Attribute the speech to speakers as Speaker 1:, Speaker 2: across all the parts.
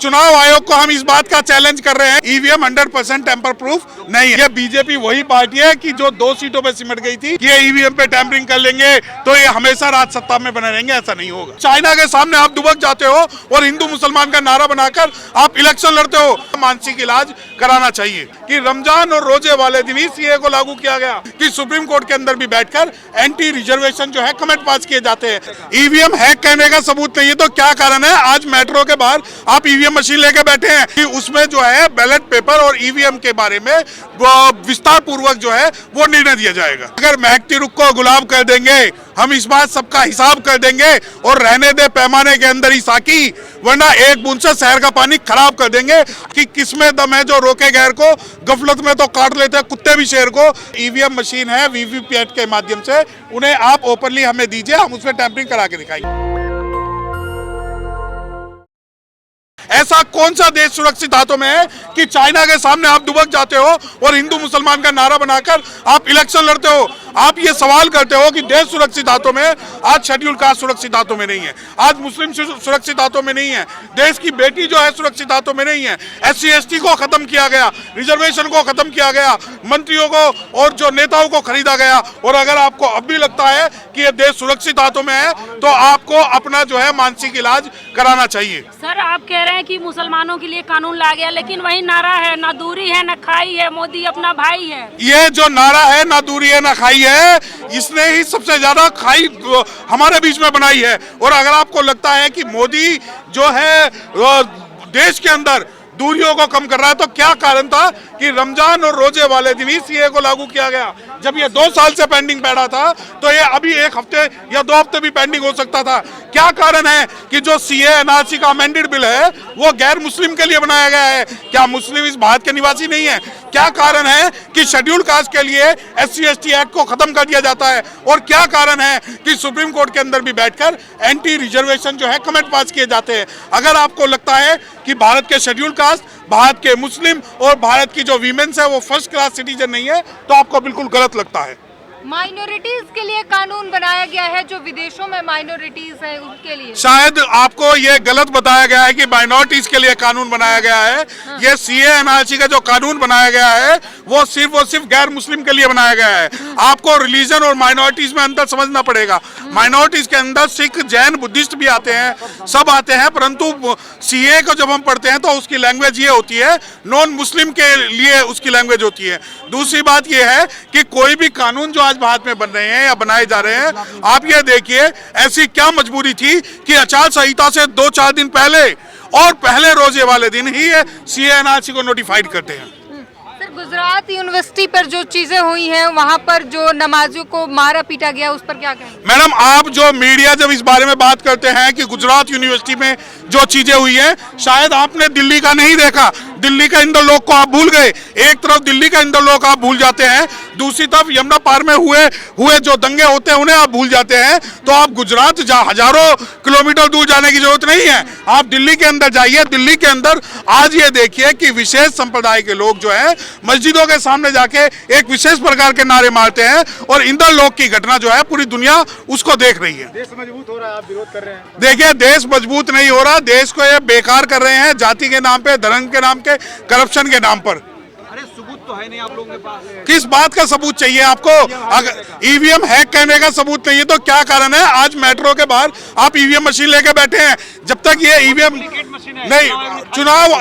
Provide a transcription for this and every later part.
Speaker 1: चुनाव आयोग को हम इस बात का चैलेंज कर रहे हैं, ईवीएम 100% टेम्पर प्रूफ नहीं है। ये बीजेपी वही पार्टी है कि जो 2 सीटों पे सिमट गई थी कि ये ईवीएम पे टैंपरिंग कर लेंगे तो ये हमेशा राज सत्ता में बने रहेंगे, ऐसा नहीं होगा। चाइना के सामने आप दुबक जाते हो और हिंदू मुसलमान का नारा बनाकर आप इलेक्शन लड़ते हो। मानसिक इलाज कराना चाहिए कि रमजान और रोजे वाले दिन ही सीए को लागू किया गया कि सुप्रीम कोर्ट के अंदर भी बैठकर एंटी रिजर्वेशन जो है कमेंट पास किए जाते हैं। ईवीएम हैक करने का सबूत नहीं है तो क्या कारण है आज मेट्रो के बाहर आप ईवीएम मशीन लेके बैठे हैं कि उसमें जो है बैलेट पेपर और ईवीएम के बारे में विस्तार पूर्वक जो है वो निर्णय दिया जाएगा। अगर महकती रुख को गुलाब कर देंगे, हम इस बात सबका हिसाब कर देंगे और रहने दे पैमाने के अंदर ही साकी, वरना एक बूंद से शहर का पानी खराब कर देंगे कि किसमें दम है जो रोके गैर को, गफलत में तो काट लेते हैं कुत्ते भी शेर को। ईवीएम मशीन है वीवीपैट के माध्यम से, उन्हें आप ओपनली हमें दीजिए, हम उसमें टैंपरिंग करा के दिखाएंगे। ऐसा कौन सा देश सुरक्षित हाथों में है कि चाइना के सामने आप दुबक जाते हो और हिंदू मुसलमान का नारा बनाकर आप इलेक्शन लड़ते हो। आप ये सवाल करते हो कि देश सुरक्षित हाथों में, आज शेड्यूल कास्ट सुरक्षित हाथों में नहीं है, आज मुस्लिम सुरक्षित हाथों में नहीं है, देश की बेटी जो है सुरक्षित हाथों में नहीं है। SC ST को खत्म किया गया, रिजर्वेशन को खत्म किया गया, मंत्रियों को और जो नेताओं को खरीदा गया। और अगर आपको अब भी लगता है कि ये देश सुरक्षित हाथों में है तो आपको अपना जो है मानसिक इलाज कराना चाहिए।
Speaker 2: सर आप कह रहे हैं कि मुसलमानों के लिए कानून ला गया, लेकिन वही नारा है ना दूरी है ना खाई है, मोदी अपना भाई है।
Speaker 1: ये जो नारा है ना दूरी है ना खाई है, इसने ही सबसे ज्यादा खाई हमारे बीच में बनाई है। और अगर आपको लगता है कि मोदी जो है देश के अंदर दूरियों को कम कर रहा है तो क्या कारण था कि रमजान और रोजे वाले दिन ही सीए को लागू किया गया, जब ये 2 साल से पेंडिंग बैठा था तो ये अभी 1 हफ्ते या 2 हफ्ते भी पेंडिंग हो सकता था। क्या कारण है कि जो सीए एनआरसी का अमेंडेड बिल है वो गैर मुस्लिम के लिए बनाया गया है? क्या मुस्लिम इस भारत के निवासी नहीं है? क्या कारण है कि शेड्यूल कास्ट के लिए SC ST एक्ट को खत्म कर दिया जाता है? और क्या कारण है कि सुप्रीम कोर्ट के अंदर भी बैठकर एंटी रिजर्वेशन जो है कमेंट पास किए जाते हैं? अगर आपको लगता है कि भारत के शेड्यूल कास्ट, भारत के मुस्लिम और भारत की जो वीमेंस है वो फर्स्ट क्लास सिटीजन नहीं है तो आपको बिल्कुल गलत लगता है।
Speaker 3: माइनॉरिटीज के लिए कानून बनाया गया है, जो विदेशों में माइनॉरिटीज है उनके लिए।
Speaker 1: शायद आपको ये गलत बताया गया है कि माइनॉरिटीज के लिए कानून बनाया गया है। हाँ। ये सीए एनआरसी का जो कानून बनाया गया है वो सिर्फ गैर मुस्लिम के लिए बनाया गया है। आपको रिलीजन और माइनॉरिटीज में अंतर समझना पड़ेगा। माइनॉरिटीज के अंदर सिख, जैन, बुद्धिस्ट भी आते हैं, सब आते हैं, परंतु सीए को जब हम पढ़ते हैं तो उसकी लैंग्वेज ये होती है, नॉन मुस्लिम के लिए उसकी लैंग्वेज होती है। दूसरी बात ये है कि कोई भी कानून जो भारत में बन रहे हैं या बनाए जा रहे हैं, आप ये देखिए ऐसी क्या मजबूरी थी कि आचार संहिता से 2-4 दिन पहले और पहले रोजे वाले दिन ही ये सीए एनआरसी को नोटिफाइड करते हैं।
Speaker 3: सर गुजरात यूनिवर्सिटी पर जो चीजें हुई हैं, वहां पर जो नमाजियों को मारा पीटा गया, उस पर क्या कहेंगे?
Speaker 1: मैडम, आप जो मीडिया जब इस बारे में बात करते हैं कि गुजरात यूनिवर्सिटी में जो चीजें हुई हैं, शायद आपने दिल्ली का नहीं देखा। दिल्ली का इंद्रलोक को आप भूल गए। एक तरफ दिल्ली का इंद्रलोक आप भूल जाते हैं, दूसरी तरफ यमुना पार में हुए जो दंगे होते हैं उन्हें आप भूल जाते हैं। तो आप गुजरात हजारों किलोमीटर दूर जाने की जरूरत नहीं है, आप दिल्ली के अंदर जाइए। दिल्ली के अंदर आज ये देखिए कि विशेष संप्रदाय के लोग जो है मस्जिदों के सामने जाके एक विशेष प्रकार के नारे मारते हैं और इंद्रलोक की घटना जो है पूरी दुनिया उसको देख रही है।
Speaker 4: देश मजबूत हो रहा है, आप विरोध कर रहे हैं।
Speaker 1: देखिए, देश मजबूत नहीं हो रहा, देश को ये बेकार कर रहे हैं, जाति के नाम पे, धर्म के नाम के, करप्शन के नाम पर।
Speaker 4: अरे सबूत तो है नहीं आप लोगों के पास।
Speaker 1: किस बात का सबूत चाहिए आपको? अगर ईवीएम हैक करने का सबूत नहीं है तो क्या कारण है आज मेट्रो के बाहर आप ईवीएम मशीन लेके बैठे हैं? जब तक ये ईवीएम नहीं,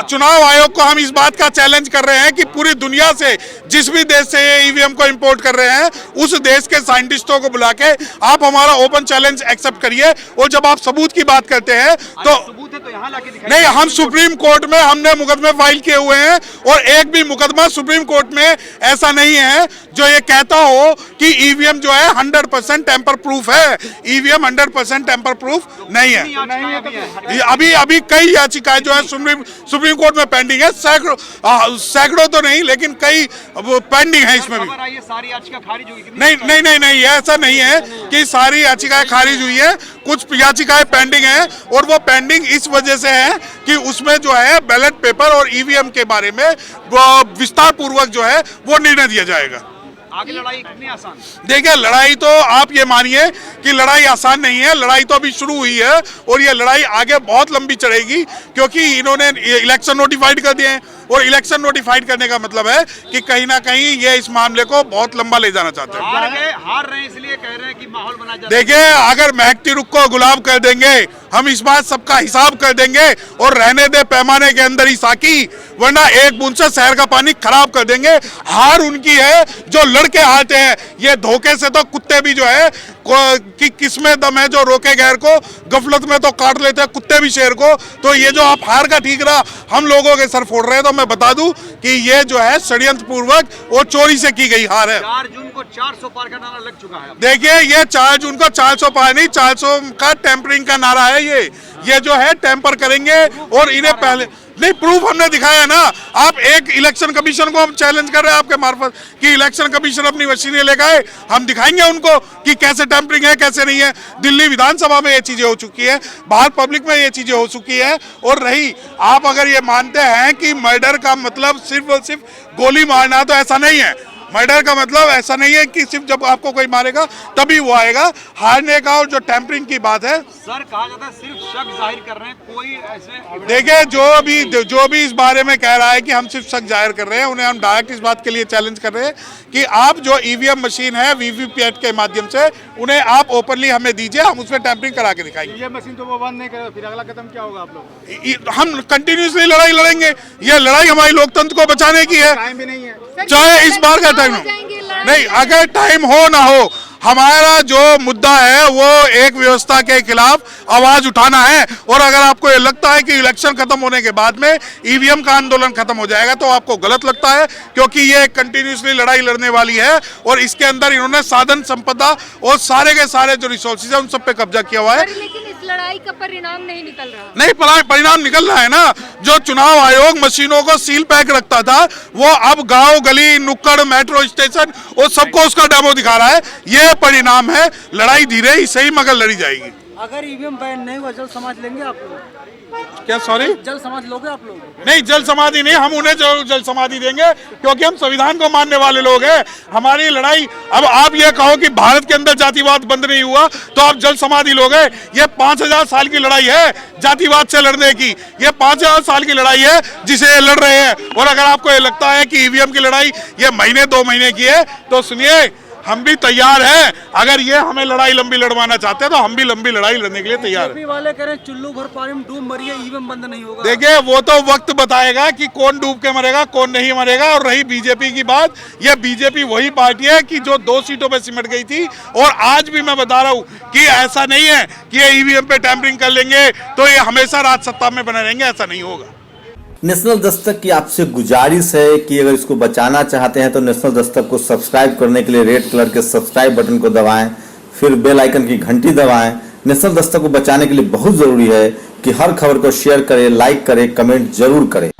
Speaker 1: चुनाव आयोग को हम इस बात का चैलेंज कर रहे हैं कि पूरी दुनिया से, जिस भी देश से ये ईवीएम को इंपोर्ट कर रहे हैं, उस देश के साइंटिस्टों को बुला के आप हमारा ओपन चैलेंज एक्सेप्ट करिए। और जब आप सबूत की बात करते हैं तो
Speaker 4: यहाँ लाके दिखाइए।
Speaker 1: नहीं, हम सुप्रीम कोर्ट में हमने मुकदमे फाइल किए हुए हैं और एक भी मुकदमा सुप्रीम कोर्ट में ऐसा नहीं है जो ये कहता हो कि ईवीएम जो है 100% टेम्पर प्रूफ है। ईवीएम 100% टेम्पर प्रूफ नहीं है। अभी कई याचिकाएं जो है सुप्रीम कोर्ट में पेंडिंग है, सैकड़ों तो नहीं लेकिन कई पेंडिंग है। इसमें भी
Speaker 4: सारी याचिका खारिज हुई?
Speaker 1: नहीं, ऐसा नहीं है कि सारी याचिकाएं खारिज हुई है, कुछ याचिकाएं पेंडिंग है और वो पेंडिंग इस वजह से है कि उसमें जो है बैलेट पेपर और ईवीएम के बारे में विस्तार पूर्वक जो है वो निर्णय दिया जाएगा।
Speaker 4: आगे लड़ाई कितनी आसान?
Speaker 1: देखिए लड़ाई तो आप ये मानिए कि लड़ाई आसान नहीं है, लड़ाई तो अभी शुरू हुई है और ये लड़ाई आगे बहुत लंबी चढ़ेगी, क्योंकि इन्होंने इलेक्शन नोटिफाइड कर दिए हैं और इलेक्शन नोटिफाइड करने का मतलब है कि कहीं ना कहीं ये इस मामले को बहुत लंबा ले जाना चाहते हैं।
Speaker 4: हार रहे हैं इसलिए कह रहे हैं कि माहौल बना जा।
Speaker 1: देखिए अगर महकती रुख को गुलाब कर देंगे, हम इस बात सबका हिसाब कर देंगे और रहने दे पैमाने के अंदर ही साकी, वरना एक बूंद से शहर का पानी खराब कर देंगे। हार उनकी है जो लड़के हारते हैं, ये धोखे से तो कुत्ते भी जो है कि किसमें दम है जो रोके गैर को, गफलत में तो काट लेते हैं कुत्ते भी शेर को। तो ये जो आप हार का ठीकरा हम लोगों के सर फोड़ रहे हैं, तो मैं बता दूं कि ये जो है षड्यंत्र पूर्वक और चोरी से की गई हार है।
Speaker 4: 4 जून को 400 पार का नारा लग चुका है।
Speaker 1: देखिए ये 4 जून को 400 पार नहीं, 400 का टेम्परिंग का नारा है। ये जो है टेम्पर करेंगे और इन्हें पहले नहीं, प्रूफ हमने दिखाया ना। आप एक इलेक्शन कमीशन को हम चैलेंज कर रहे हैं आपके मार्फत कि इलेक्शन कमीशन अपनी मशीनें लेकर आए, हम दिखाएंगे उनको कि कैसे टेम्परिंग है कैसे नहीं है। दिल्ली विधानसभा में ये चीजें हो चुकी है, बाहर पब्लिक में ये चीजें हो चुकी है। और रही आप अगर ये मानते हैं कि मर्डर का मतलब सिर्फ और सिर्फ गोली मारना, तो ऐसा नहीं है। मर्डर का मतलब ऐसा नहीं है कि सिर्फ जब आपको कोई मारेगा तभी वो आएगा। हारने का और जो टेम्परिंग की बात है,
Speaker 4: सर कहा जाता है सिर्फ शक जाहिर कर रहे हैं, कोई ऐसे।
Speaker 1: देखिए जो भी इस बारे में कह रहा है कि हम सिर्फ शक जाहिर कर रहे हैं, उन्हें हम डायरेक्ट इस बात के लिए चैलेंज कर रहे हैं कि आप जो ईवीएम मशीन है वीवीपैट के माध्यम से उन्हें आप ओपनली हमें दीजिए, हम उसमें टेम्परिंग करा के दिखाएंगे।
Speaker 4: ये मशीन तो वो बंद नहीं करे, फिर अगला कदम क्या होगा आप लोग?
Speaker 1: हम कंटिन्यूसली लड़ाई लड़ेंगे। ये लड़ाई हमारी लोकतंत्र को बचाने की है,
Speaker 4: टाइम भी नहीं है।
Speaker 1: चाहे इस बार का टाइम नहीं, अगर टाइम हो ना हो, हमारा जो मुद्दा है वो एक व्यवस्था के खिलाफ आवाज उठाना है। और अगर आपको ये लगता है कि इलेक्शन खत्म होने के बाद में ईवीएम का आंदोलन खत्म हो जाएगा, तो आपको गलत लगता है, क्योंकि ये कंटिन्यूसली लड़ाई लड़ने वाली है और इसके अंदर इन्होंने साधन संपदा और सारे के सारे जो रिसोर्सेज है उन सब पे कब्जा किया हुआ है।
Speaker 3: लेकिन इस लड़ाई का परिणाम नहीं निकल रहा।
Speaker 1: नहीं, परिणाम निकल रहा है ना। जो चुनाव आयोग मशीनों को सील पैक रखता था, वो अब गांव गली नुक्कड़ मेट्रो स्टेशन और सबको उसका डेमो दिखा रहा है। ये परिणाम है। लड़ाई धीरे ही सही मगर लड़ी जाएगी।
Speaker 5: अगर ईवीएम बैन नहीं हुआ, जल समाज लेंगे आप लोग?
Speaker 1: क्या सॉरी?
Speaker 5: जल समाज लोगे आप लोग?
Speaker 1: नहीं, जल समाधि नहीं, हम उन्हें जल समाधि देंगे, क्योंकि हम संविधान को मानने वाले लोग हैं। हमारी लड़ाई, अब आप ये कहो कि भारत के अंदर जातिवाद बंद नहीं हुआ तो आप जल समाधि लोगे। ये 5000 साल की लड़ाई है जातिवाद से लड़ने की। ये 5000 साल की लड़ाई है जिसे ये लड़ रहे हैं। और अगर आपको ये लगता है कि ईवीएम की लड़ाई ये महीने 2 महीने की है, तो सुनिए, हम भी तैयार हैं। अगर ये हमें लड़ाई लंबी लड़वाना चाहते हैं तो हम भी लंबी लड़ाई लड़ने के लिए तैयार हैं।
Speaker 5: वाले कह रहे हैं चुल्लू भर पानी में डूब मरिए, ईवीएम बंद नहीं होगा।
Speaker 1: देखिए वो तो वक्त बताएगा कि कौन डूब के मरेगा कौन नहीं मरेगा। और रही बीजेपी की बात, ये बीजेपी वही पार्टी है कि जो 2 सीटों पे सिमट गई थी। और आज भी मैं बता रहा हूँ कि ऐसा नहीं है कि ये ईवीएम पे टैम्परिंग कर लेंगे तो ये हमेशा राज सत्ता में बने रहेंगे, ऐसा नहीं होगा।
Speaker 6: नेशनल दस्तक की आपसे गुजारिश है कि अगर इसको बचाना चाहते हैं तो नेशनल दस्तक को सब्सक्राइब करने के लिए रेड कलर के सब्सक्राइब बटन को दबाएं, फिर बेल आइकन की घंटी दबाएं। नेशनल दस्तक को बचाने के लिए बहुत जरूरी है कि हर खबर को शेयर करें, लाइक करें, कमेंट जरूर करें।